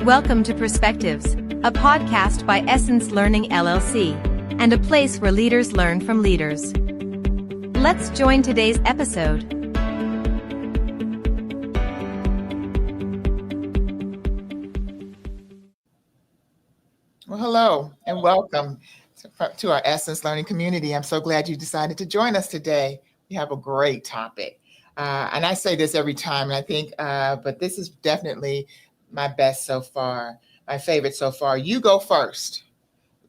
Welcome to Perspectives, a podcast by Essence Learning LLC, and a place where leaders learn from leaders. Let's join today's episode. Well, hello and welcome to our Essence Learning community. I'm so glad you decided to join us today. We have a great topic. And I say this every time, and I think, but this is definitely my best so far, my favorite so far. You go first.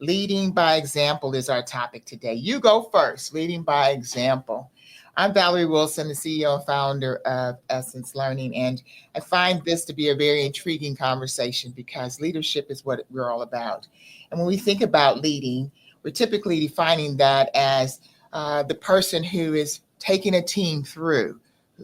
Leading by example is our topic today. You go first, leading by example. I'm Valerie Wilson, the CEO and founder of Essence Learning, and I find this to be a very intriguing conversation because leadership is what we're all about. And when we think about leading, we're typically defining that as the person who is taking a team through,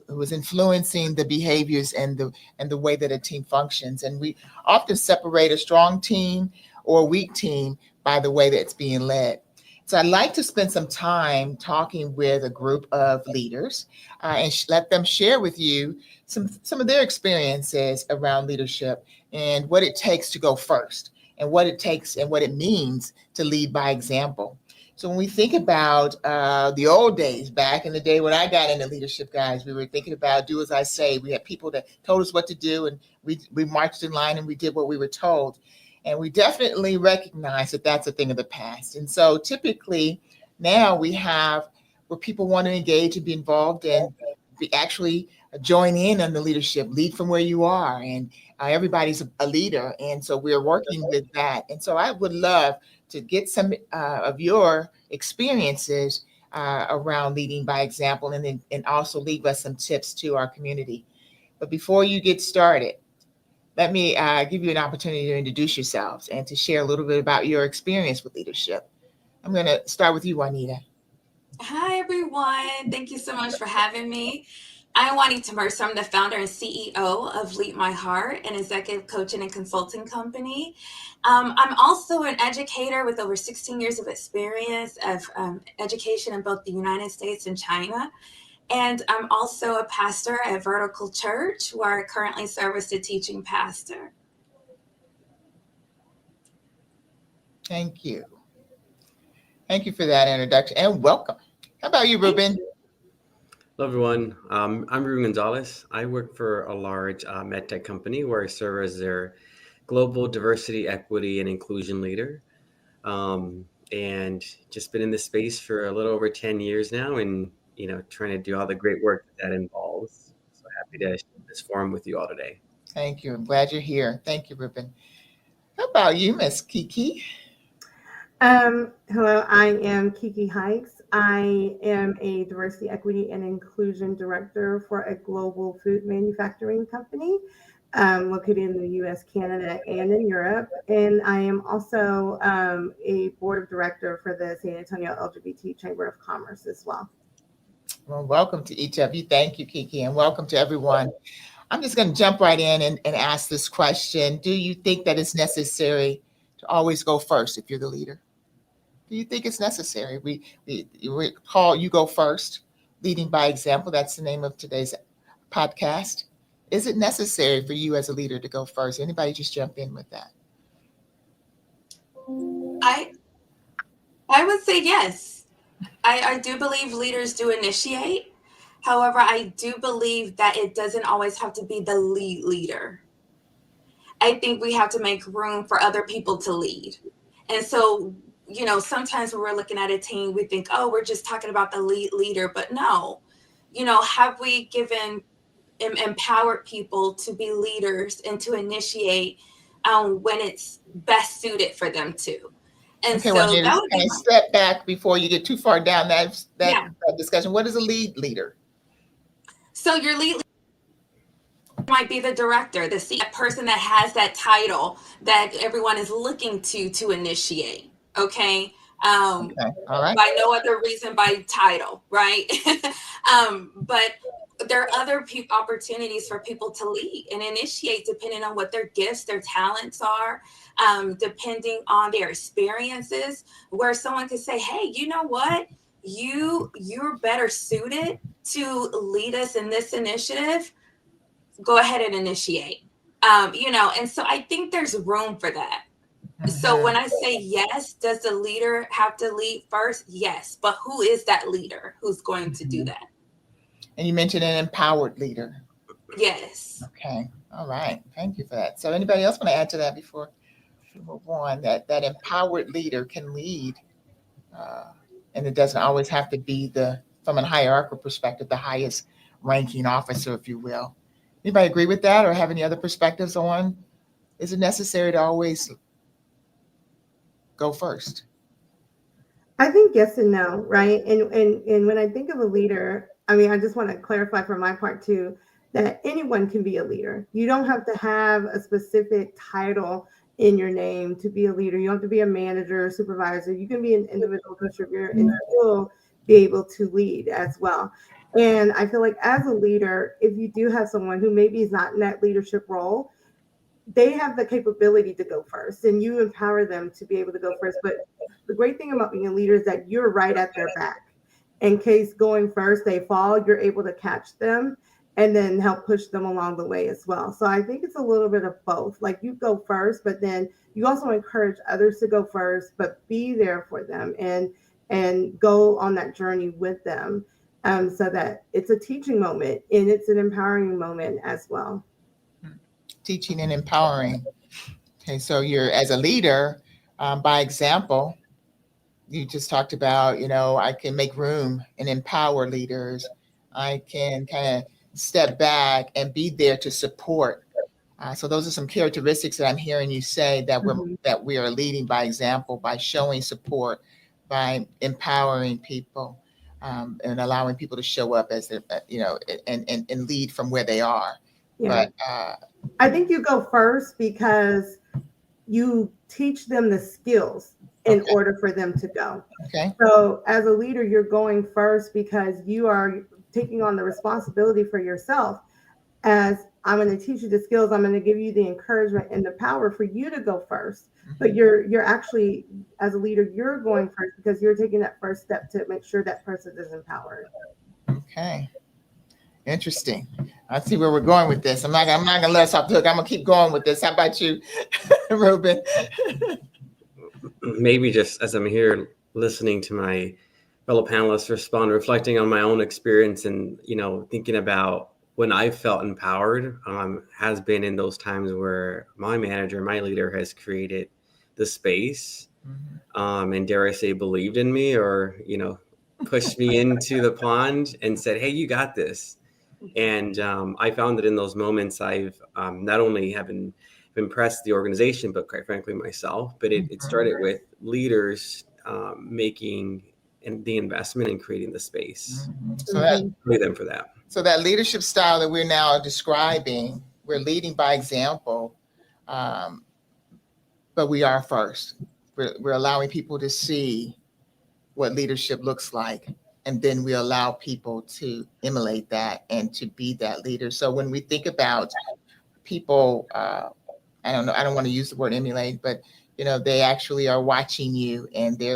who is influencing the behaviors and the way that a team functions. And we often separate a strong team or a weak team by the way that it's being led. So I'd like to spend some time talking with a group of leaders and let them share with you some of their experiences around leadership and what it takes to go first and what it takes and what it means to lead by example. So when we think about the old days, back in the day when I got into leadership, guys, we were thinking about do as I say. We had people that told us what to do, and we marched in line and we did what we were told. And we definitely recognize that that's a thing of the past. And so typically now we have where people want to engage and be involved and actually join in on the leadership, lead from where you are. And everybody's a leader. And so we're working with that. And so I would love to get some of your experiences around leading by example and also leave us some tips to our community. But before you get started, let me give you an opportunity to introduce yourselves and to share a little bit about your experience with leadership. I'm going to start with you, Juanita. Hi, everyone. Thank you so much for having me. I'm Juanita Mercer. I'm the founder and CEO of Lead My Heart, an executive coaching and consulting company. I'm also an educator with over 16 years of experience of education in both the United States and China. And I'm also a pastor at Vertical Church, where I currently serve as the teaching pastor. Thank you. Thank you for that introduction and welcome. How about you, Ruben? Hello, everyone. I'm Ruben Gonzalez. I work for a large medtech company where I serve as their global diversity, equity, and inclusion leader. And just been in this space for a little over 10 years now and, trying to do all the great work that involves. So happy to share this forum with you all today. Thank you. I'm glad you're here. Thank you, Ruben. How about you, Miss Kiki? Hello, I am Kiki Hikes. I am a diversity, equity, and inclusion director for a global food manufacturing company located in the US, Canada, and in Europe. And I am also a board of director for the San Antonio LGBT Chamber of Commerce as well. Well, welcome to each of you. Thank you, Kiki, and welcome to everyone. I'm just going to jump right in and ask this question. Do you think that it's necessary to always go first if you're the leader? Do you think it's necessary? We call You Go First, leading by example. That's the name of today's podcast. Is it necessary for you as a leader to go first? Anybody just jump in with that? I would say yes. I do believe leaders do initiate. However, I do believe that it doesn't always have to be the lead leader. I think we have to make room for other people to lead. And so, sometimes when we're looking at a team, we think, oh, we're just talking about the lead leader. But no, have we empowered people to be leaders and to initiate when it's best suited for them to? And okay, so well, that would be step back before you get too far down that discussion. What is a lead leader? So your lead leader might be the director, the person that has that title that everyone is looking to initiate. Okay. All right. By no other reason by title, right? But there are other opportunities for people to lead and initiate depending on what their gifts, their talents are, depending on their experiences, where someone could say, hey, you know what? You're better suited to lead us in this initiative. Go ahead and initiate. And so I think there's room for that. So when I say yes, does the leader have to lead first? Yes. But who is that leader who's going to do that? And you mentioned an empowered leader. Yes. Okay. All right. Thank you for that. So anybody else want to add to that before we move on? That empowered leader can lead, and it doesn't always have to be from a hierarchical perspective, the highest ranking officer, if you will. Anybody agree with that, or have any other perspectives on? Is it necessary to always go first? I think yes and no, right? And when I think of a leader, I mean, I just want to clarify for my part too, that anyone can be a leader. You don't have to have a specific title in your name to be a leader. You don't have to be a manager or supervisor. You can be an individual contributor and still be able to lead as well. And I feel like as a leader, if you do have someone who maybe is not in that leadership role, they have the capability to go first and you empower them to be able to go first. But the great thing about being a leader is that you're right at their back. In case going first, they fall, you're able to catch them and then help push them along the way as well. So I think it's a little bit of both. Like you go first, but then you also encourage others to go first, but be there for them and go on that journey with them, so that it's a teaching moment and it's an empowering moment as well. Teaching and empowering. Okay, so you're as a leader, by example. You just talked about, I can make room and empower leaders. I can kind of step back and be there to support. So those are some characteristics that I'm hearing you say that we are leading by example, by showing support, by empowering people, and allowing people to show up as and lead from where they are. Yeah. But I think you go first because you teach them the skills in order for them to go. Okay. So as a leader, you're going first because you are taking on the responsibility for yourself. As I'm going to teach you the skills, I'm going to give you the encouragement and the power for you to go first. But you're actually, as a leader, you're going first because you're taking that first step to make sure that person is empowered. Okay. Interesting. I see where we're going with this. I'm not gonna let us off the hook. I'm gonna keep going with this. How about you, Ruben? Maybe just as I'm here listening to my fellow panelists respond, reflecting on my own experience and, thinking about when I felt empowered, has been in those times where my manager, my leader has created the space, and dare I say believed in me or, pushed me into the pond and said, hey, you got this. And I found that in those moments, I've not only have impressed the organization, but quite frankly, myself. But it started with leaders making the investment in creating the space. So that pay them for that. So that leadership style that we're now describing, we're leading by example, but we are first. We're allowing people to see what leadership looks like. And then we allow people to emulate that and to be that leader. So when we think about people, I don't know, I don't want to use the word emulate, but they actually are watching you and they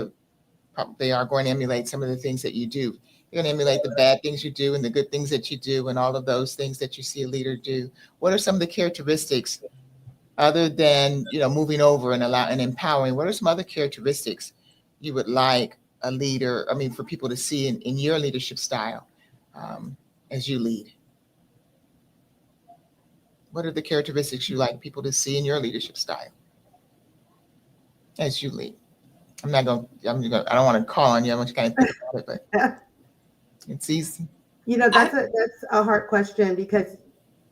are going to emulate some of the things that you do. You're going to emulate the bad things you do and the good things that you do and all of those things that you see a leader do. What are some of the characteristics other than, moving over and empowering? What are some other characteristics you would like a leader, for people to see in your leadership style as you lead? What are the characteristics you like people to see in your leadership style as you lead? I don't want to call on you. I want you to kind of think about it, but it's easy. That's a hard question because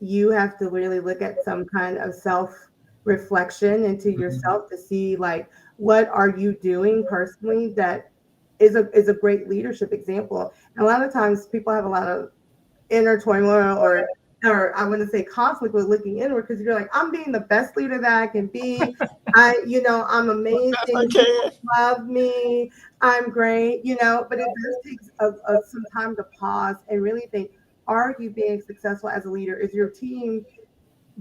you have to really look at some kind of self-reflection into yourself to see what are you doing personally that is a great leadership example. And a lot of times people have a lot of inner turmoil or I wouldn't say conflict with looking inward because you're like, I'm being the best leader that I can be. I'm amazing. People love me. I'm great, but it does take some time to pause and really think, are you being successful as a leader? Is your team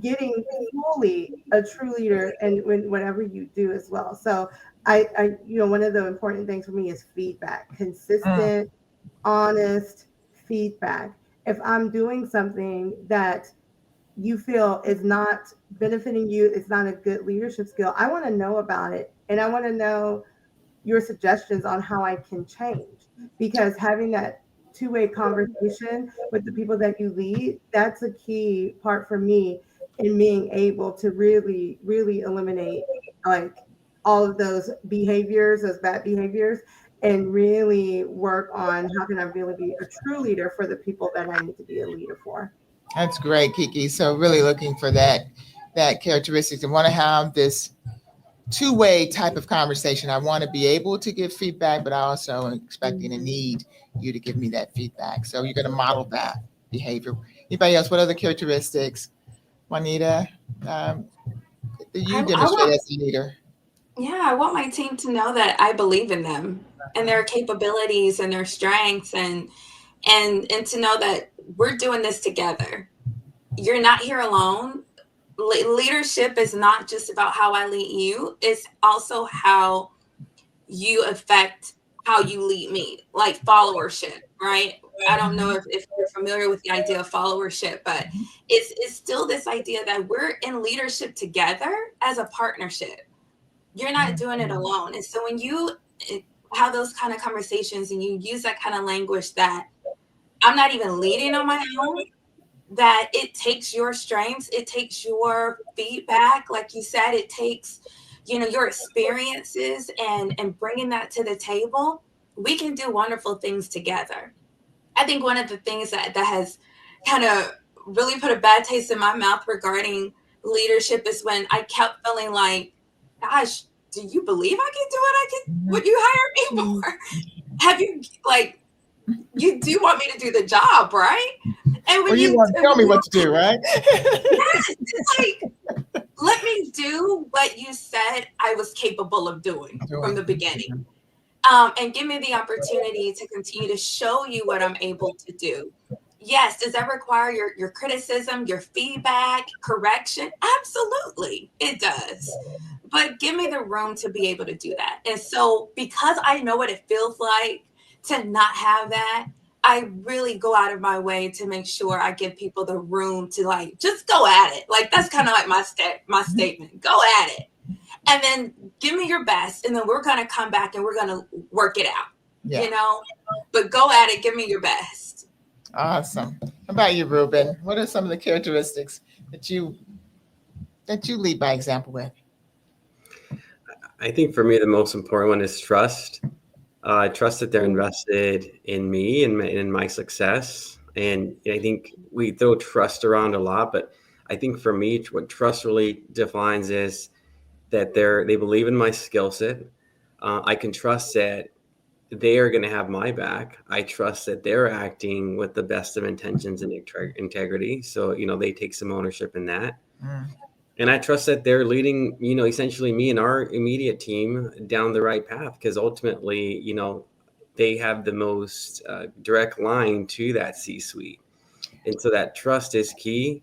getting fully a true leader and whatever you do as well? So I one of the important things for me is feedback, consistent, honest feedback. If I'm doing something that you feel is not benefiting you, it's not a good leadership skill, I want to know about it. And I want to know your suggestions on how I can change. Because having that two-way conversation with the people that you lead, that's a key part for me in being able to really, really eliminate like all of those behaviors, those bad behaviors, and really work on how can I really be a true leader for the people that I need to be a leader for. That's great, Kiki. So really looking for that characteristics and want to have this two-way type of conversation. I want to be able to give feedback, but I also am expecting and need you to give me that feedback. So you're going to model that behavior. Anybody else? What other characteristics, Juanita, that you demonstrate as a leader? Yeah, I want my team to know that I believe in them and their capabilities and their strengths, and to know that we're doing this together. You're not here alone. Leadership is not just about how I lead you. It's also how you affect how you lead me, like followership, right? I don't know if you're familiar with the idea of followership, but it's still this idea that we're in leadership together as a partnership. You're not doing it alone. And so when you have those kind of conversations and you use that kind of language that I'm not even leading on my own, that it takes your strengths, it takes your feedback, like you said, it takes, your experiences and bringing that to the table, we can do wonderful things together. I think one of the things that has kind of really put a bad taste in my mouth regarding leadership is when I kept feeling like, gosh, do you believe I can do what you hired me for? Have you, you do want me to do the job, right? And when you want to tell me what to do, right? Yes, it's like, let me do what you said I was capable of doing from the beginning. And give me the opportunity to continue to show you what I'm able to do. Yes, does that require your criticism, your feedback, correction? Absolutely, it does. But give me the room to be able to do that. And so because I know what it feels like to not have that, I really go out of my way to make sure I give people the room to just go at it. That's kind of like my statement. Go at it. And then give me your best. And then we're going to come back and we're going to work it out, but go at it. Give me your best. Awesome. How about you, Ruben? What are some of the characteristics that you lead by example with? I think for me, the most important one is trust. Trust that they're invested in me and in my success. And I think we throw trust around a lot, but I think for me, what trust really defines is that they believe in my skill set. I can trust that they are going to have my back. I trust that they're acting with the best of intentions and integrity. So, they take some ownership in that. And I trust that they're leading, essentially me and our immediate team down the right path, because ultimately, they have the most direct line to that C-suite. And so that trust is key.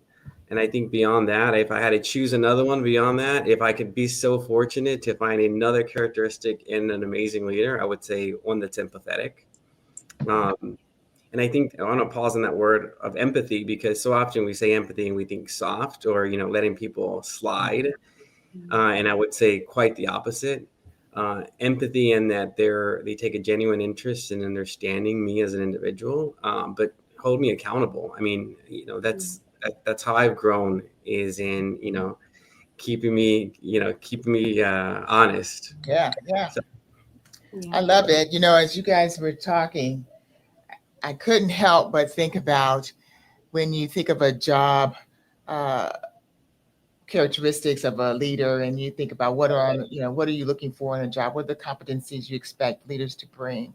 And I think beyond that, if I had to choose another one beyond that, if I could be so fortunate to find another characteristic in an amazing leader, I would say one that's empathetic. And I think I want to pause on that word of empathy, because so often we say empathy and we think soft or, letting people slide. And I would say quite the opposite. Empathy in that they take a genuine interest in understanding me as an individual, but hold me accountable. I mean, that's how I've grown, is in, keeping me honest. Yeah. So, I love it. As you guys were talking, I couldn't help but think about when you think of a job characteristics of a leader, and you think about what are you looking for in a job? What are the competencies you expect leaders to bring?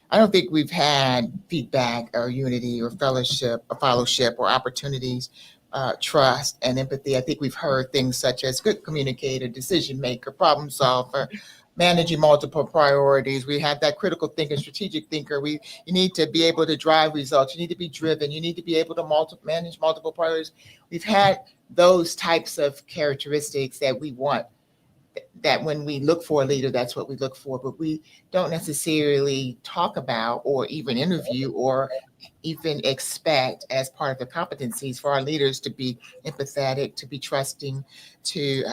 I don't think we've had feedback or unity or fellowship or fellowship or opportunities, trust and empathy. I think we've heard things such as good communicator, decision maker, problem solver, managing multiple priorities. We have that critical thinker, strategic thinker. You need to be able to drive results. You need to be driven. You need to be able to manage multiple priorities. We've had those types of characteristics that we want, that when we look for a leader, that's what we look for, but we don't necessarily talk about or even interview or even expect as part of the competencies for our leaders to be empathetic, to be trusting, to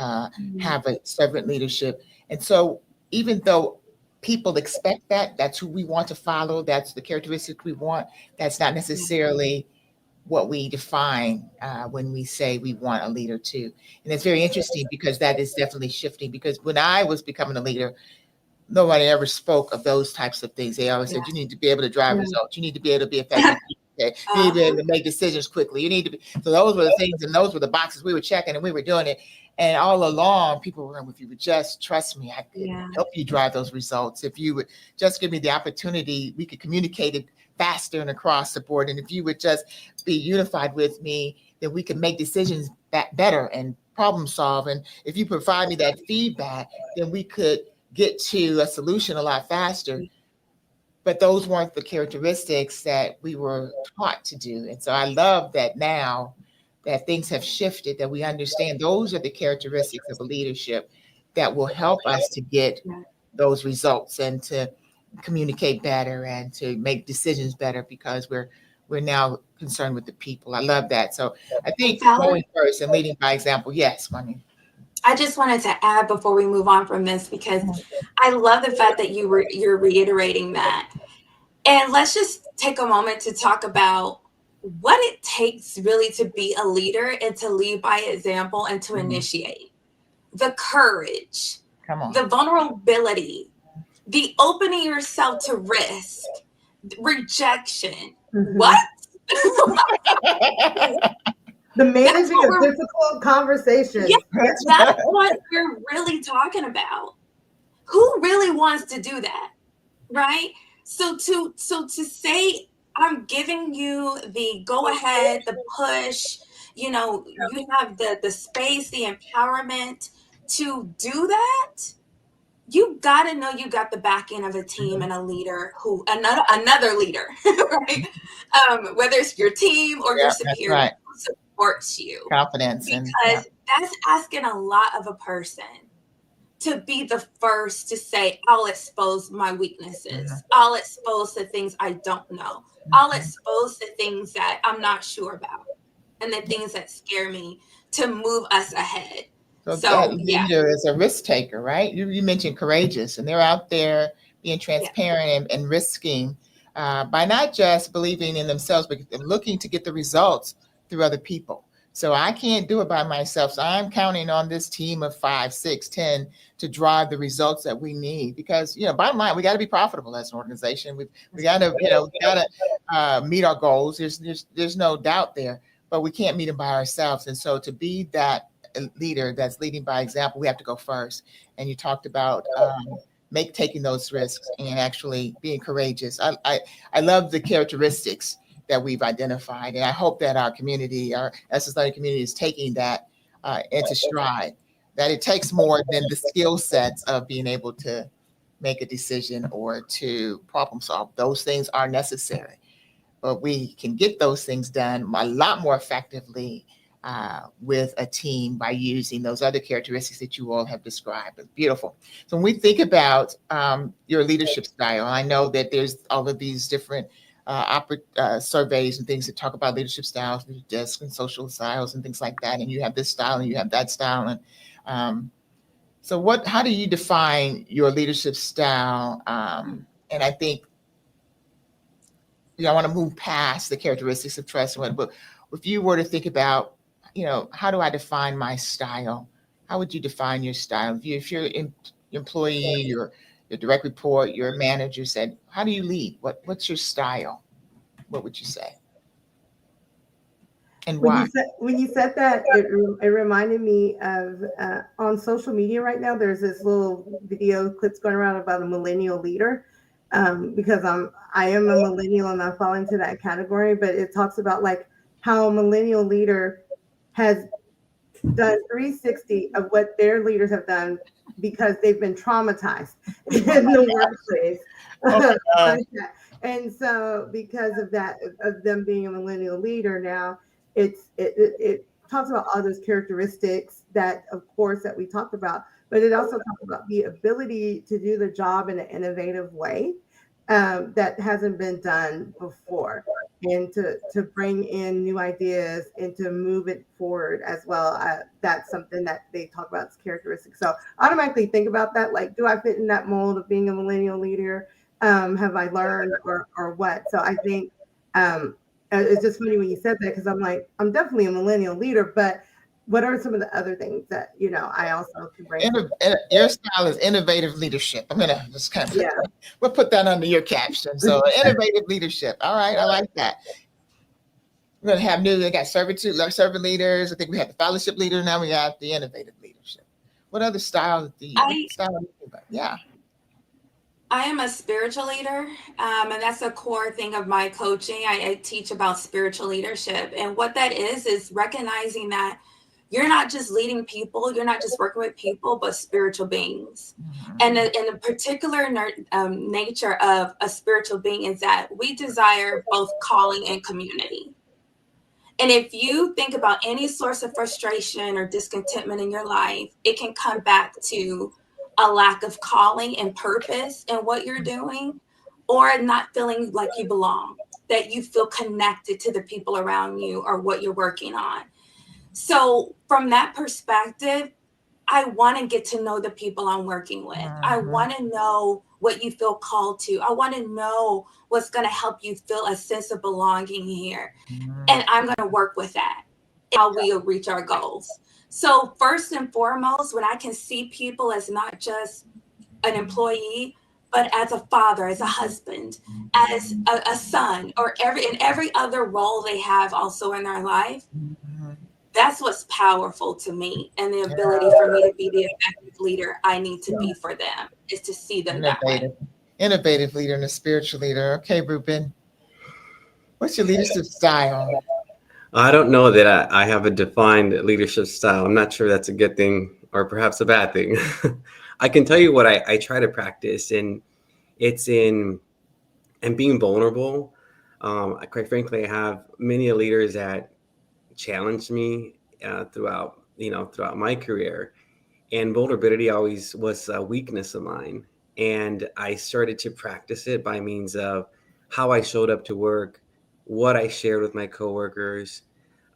have a servant leadership. And so even though people expect that, that's who we want to follow, that's the characteristics we want, that's not necessarily what we define when we say we want a leader too. And it's very interesting because that is definitely shifting, because when I was becoming a leader, nobody ever spoke of those types of things. They always said, you need to be able to drive results. You need to be able to be effective. You need to be able to make decisions quickly. You need to be. So those were the things, and those were the boxes we were checking, and we were doing it. And all along, people were, if you would just trust me, I could help you drive those results. If you would just give me the opportunity, we could communicate it faster and across the board. And if you would just be unified with me, then we could make decisions better and problem solve. And if you provide me that feedback, then we could get to a solution a lot faster. But those weren't the characteristics that we were taught to do. And so I love that now that things have shifted, that we understand those are the characteristics of a leadership that will help us to get those results and to communicate better and to make decisions better, because we're now concerned with the people. I love that. So I think going first and leading by example. Yes, Moni. I just wanted to add before we move on from this, because I love the fact that you're reiterating that. And let's just take a moment to talk about what it takes really to be a leader and to lead by example and to initiate. The courage, the vulnerability, the opening yourself to risk, rejection. What? The managing of difficult conversations. Yes, that's what we're really talking about. Who really wants to do that, right? So to say, I'm giving you the go ahead, the push, you have the space, the empowerment to do that. You got to know you got the backing of a team and a leader another leader, right? Whether it's your team or your superior who supports you. Confidence. Because that's asking a lot of a person to be the first to say, I'll expose my weaknesses. I'll expose the things I don't know. I'll expose the things that I'm not sure about and the things that scare me to move us ahead. So that leader is a risk taker, right? You mentioned courageous, and they're out there being transparent and risking by not just believing in themselves, but looking to get the results through other people. So I can't do it by myself. So I'm counting on this team of 5, 6, 10 to drive the results that we need, because, bottom line, we got to be profitable as an organization. We got to, meet our goals. There's no doubt there, but we can't meet them by ourselves. And so to be that leader that's leading by example, we have to go first. And you talked about taking those risks and actually being courageous. I love the characteristics that we've identified, and I hope that our community, our Essence Learning community, is taking that into stride. That it takes more than the skill sets of being able to make a decision or to problem solve. Those things are necessary, but we can get those things done a lot more effectively with a team by using those other characteristics that you all have described. It's beautiful. So when we think about your leadership style, I know that there's all of these different surveys and things that talk about leadership styles, desk and social styles and things like that. And you have this style and you have that style. And so how do you define your leadership style? And I think, I want to move past the characteristics of trust. But if you were to think about, how do I define my style? How would you define your style? If you're an employee, your direct report, your manager said, how do you lead? What's your style? What would you say? And why? When you said that, it reminded me of on social media right now, there's this little video clips going around about a millennial leader, because I am a millennial and I fall into that category, but it talks about like how a millennial leader has done 360 of what their leaders have done because they've been traumatized in the workplace. And so because of that, of them being a millennial leader now, it talks about all those characteristics that, of course, that we talked about, but it also talks about the ability to do the job in an innovative way that hasn't been done before. and to bring in new ideas and to move it forward as well. That's something that they talk about as characteristics. So automatically think about that. Like, do I fit in that mold of being a millennial leader? Have I learned or what? So I think it's just funny when you said that, because I'm like, I'm definitely a millennial leader, but what are some of the other things that, I also can bring? Your style is innovative leadership. I'm going to just kind of, Yeah. we'll put that under your caption. So innovative leadership. All right. I like that. We're going to have they got servant leaders. I think we have the fellowship leader. Now we have the innovative leadership. What other style Yeah. I am a spiritual leader, and that's a core thing of my coaching. I teach about spiritual leadership, and what that is recognizing that you're not just leading people, you're not just working with people, but spiritual beings. Mm-hmm. And the particular nature of a spiritual being is that we desire both calling and community. And if you think about any source of frustration or discontentment in your life, it can come back to a lack of calling and purpose in what you're doing, or not feeling like you belong, that you feel connected to the people around you or what you're working on. So from that perspective, I want to get to know the people I'm working with. Mm-hmm. I want to know what you feel called to. I want to know what's going to help you feel a sense of belonging here. Mm-hmm. And I'm going to work with that, how we'll reach our goals. So first and foremost, when I can see people as not just an employee, but as a father, as a husband, as a son, or every other role they have also in their life, that's what's powerful to me. And the ability for me to be the effective leader I need to be for them is to see them that way. Innovative leader and a spiritual leader. Okay, Ruben, what's your leadership style? I don't know that I have a defined leadership style. I'm not sure that's a good thing or perhaps a bad thing. I can tell you what I try to practice, and it's in being vulnerable. Quite frankly, I have many leaders that challenged me throughout my career, and vulnerability always was a weakness of mine. And I started to practice it by means of how I showed up to work, what I shared with my coworkers,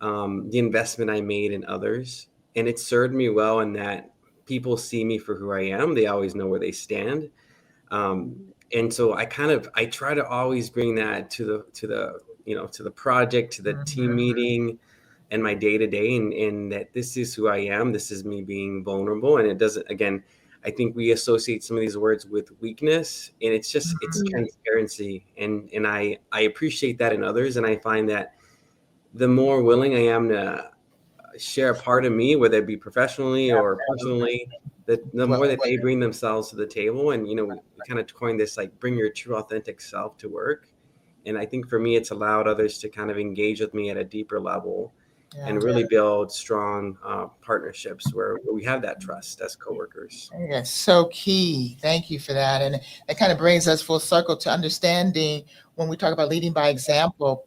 the investment I made in others. And it served me well in that people see me for who I am. They always know where they stand. And so I try to always bring that to the project, to the team meeting and my day to day, and that this is who I am. This is me being vulnerable. And it doesn't, again, I think we associate some of these words with weakness, and it's just, it's transparency. And I appreciate that in others. And I find that the more willing I am to share a part of me, whether it be professionally or personally, the more that they bring themselves to the table. And, we kind of coined this, like, bring your true authentic self to work. And I think for me, it's allowed others to kind of engage with me at a deeper level and really build strong partnerships where we have that trust as coworkers. That's so key. Thank you for that. And it kind of brings us full circle to understanding when we talk about leading by example.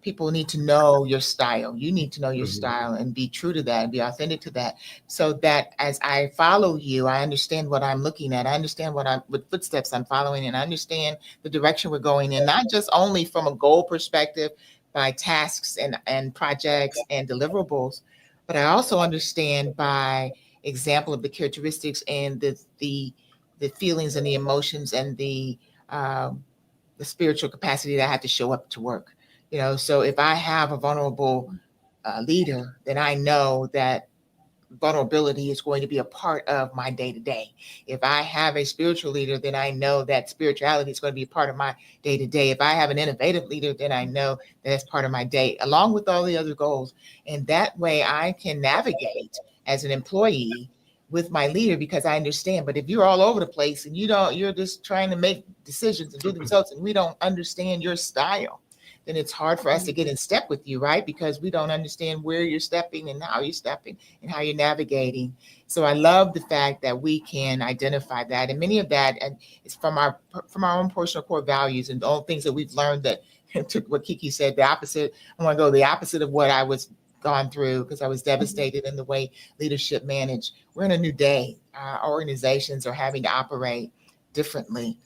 People need to know your style. You need to know your style and be true to that and be authentic to that, so that as I follow you, I understand what I'm looking at. I understand what footsteps I'm following, and I understand the direction we're going in, not just only from a goal perspective by tasks and projects and deliverables, but I also understand by example of the characteristics and the feelings and the emotions and the spiritual capacity that I have to show up to work. So if I have a vulnerable leader, then I know that vulnerability is going to be a part of my day-to-day. If I have a spiritual leader, then I know that spirituality is going to be a part of my day-to-day. If I have an innovative leader, then I know that it's part of my day, along with all the other goals. And that way I can navigate as an employee with my leader, because I understand. But if you're all over the place and you're just trying to make decisions and do the results, and we don't understand your style, then it's hard for us to get in step with you, right? Because we don't understand where you're stepping and how you're stepping and how you're navigating. So I love the fact that we can identify that. And many of that is from our own personal core values and all things that we've learned that took what Kiki said, the opposite. I want to go the opposite of what I was gone through, because I was devastated in the way leadership managed. We're in a new day. Our organizations are having to operate differently.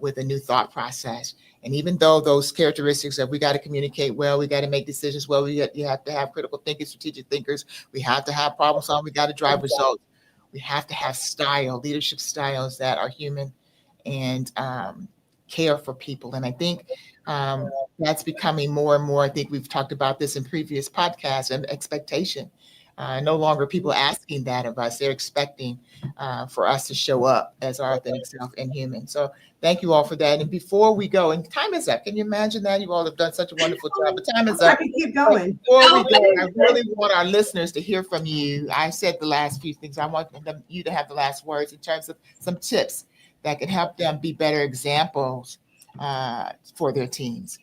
with a new thought process. And even though those characteristics of we got to communicate well, we got to make decisions well, you have to have critical thinking, strategic thinkers, we have to have problem solving, we got to drive results. We have to have leadership styles that are human and care for people. And I think that's becoming more and more. I think we've talked about this in previous podcasts, and expectation. No longer people asking that of us. They're expecting for us to show up as our authentic self and human. So thank you all for that. And before we go, and time is up. Can you imagine that? You all have done such a wonderful job, but time is I up. can keep going. Before we go, I really want our listeners to hear from you. I said the last few things. I want you to have the last words in terms of some tips that can help them be better examples for their teams.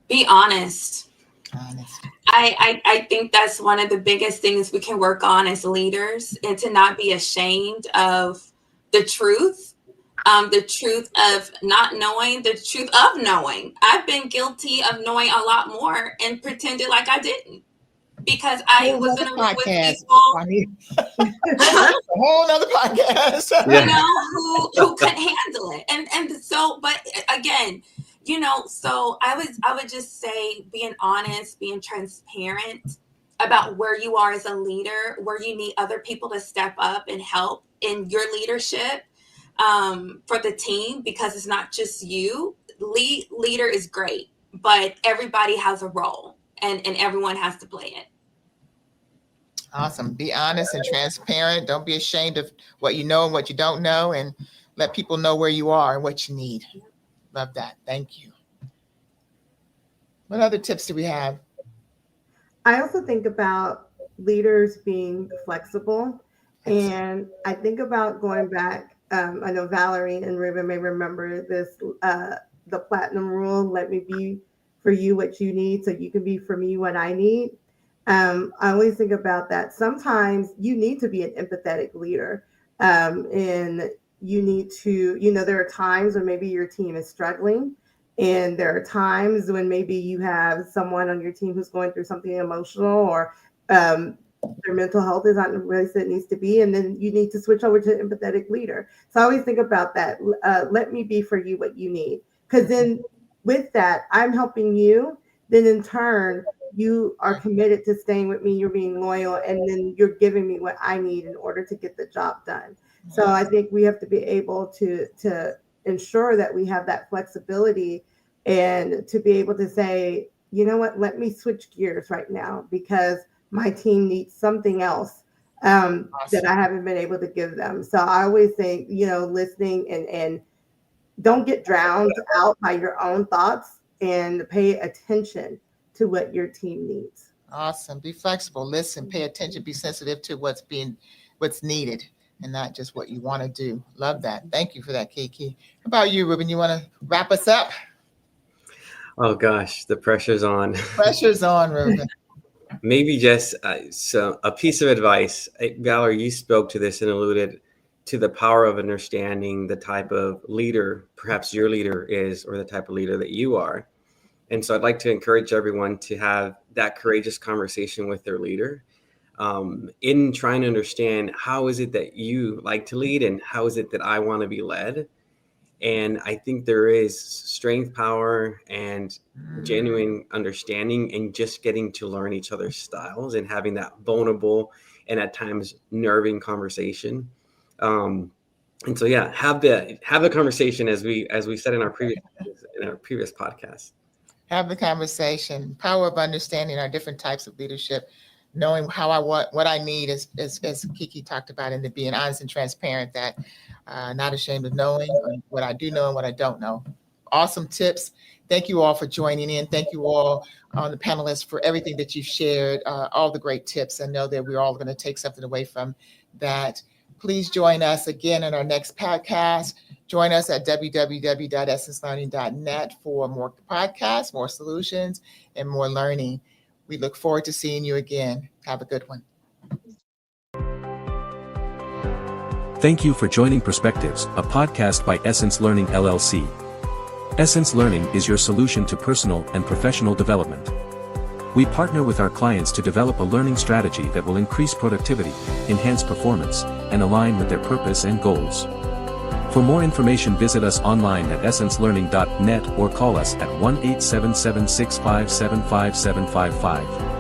Be honest. Honest. I think that's one of the biggest things we can work on as leaders, and to not be ashamed of the truth of not knowing, the truth of knowing. I've been guilty of knowing a lot more and pretended like I didn't, because I was in a room with people, a whole nother podcast, you know, who couldn't handle it. And so, but again, you know, so I would just say being honest, being transparent about where you are as a leader, where you need other people to step up and help in your leadership for the team, because it's not just you. Leader is great, but everybody has a role, and everyone has to play it. Awesome. Be honest and transparent. Don't be ashamed of what you know and what you don't know, and let people know where you are and what you need. Love that. Thank you. What other tips do we have? I also think about leaders being flexible. And I think about going back, I know Valerie and Ruben may remember this, the platinum rule, let me be for you what you need so you can be for me what I need. I always think about that. Sometimes you need to be an empathetic leader, and you need to, you know, there are times when maybe your team is struggling, and there are times when maybe you have someone on your team who's going through something emotional, or their mental health is not really as it needs to be, and then you need to switch over to an empathetic leader. So I always think about that. Let me be for you what you need, because then with that, I'm helping you. Then in turn, you are committed to staying with me. You're being loyal, and then you're giving me what I need in order to get the job done. So I think we have to be able to ensure that we have that flexibility, and to be able to say, you know what, let me switch gears right now because my team needs something else that I haven't been able to give them. So I always think, you know, listening and don't get drowned out by your own thoughts, and pay attention to what your team needs. Awesome. Be flexible. Listen, pay attention, be sensitive to what's needed, and not just what you want to do. Love that. Thank you for that, Kiki. How about you, Ruben? You want to wrap us up? Oh gosh, the pressure's on. Pressure's on, Ruben. Maybe just so a piece of advice. Valerie, you spoke to this and alluded to the power of understanding the type of leader perhaps your leader is, or the type of leader that you are. And so I'd like to encourage everyone to have that courageous conversation with their leader, in trying to understand how is it that you like to lead, and how is it that I want to be led. And I think there is strength, power, and genuine understanding in just getting to learn each other's styles and having that vulnerable and at times nerving conversation. And so, yeah, have the conversation as we said in our previous podcast. Have the conversation. Power of understanding our different types of leadership, knowing how I want, what I need, as Kiki talked about, and being honest and transparent, that not ashamed of knowing what I do know and what I don't know. Awesome tips. Thank you all for joining in. Thank you all, the panelists, for everything that you've shared, all the great tips. I know that we're all going to take something away from that. Please join us again in our next podcast. Join us at www.essencelearning.net for more podcasts, more solutions, and more learning. We look forward to seeing you again. Have a good one. Thank you for joining Perspectives, a podcast by Essence Learning LLC. Essence Learning is your solution to personal and professional development. We partner with our clients to develop a learning strategy that will increase productivity, enhance performance, and align with their purpose and goals. For more information, visit us online at essencelearning.net or call us at 1-877-657-5755.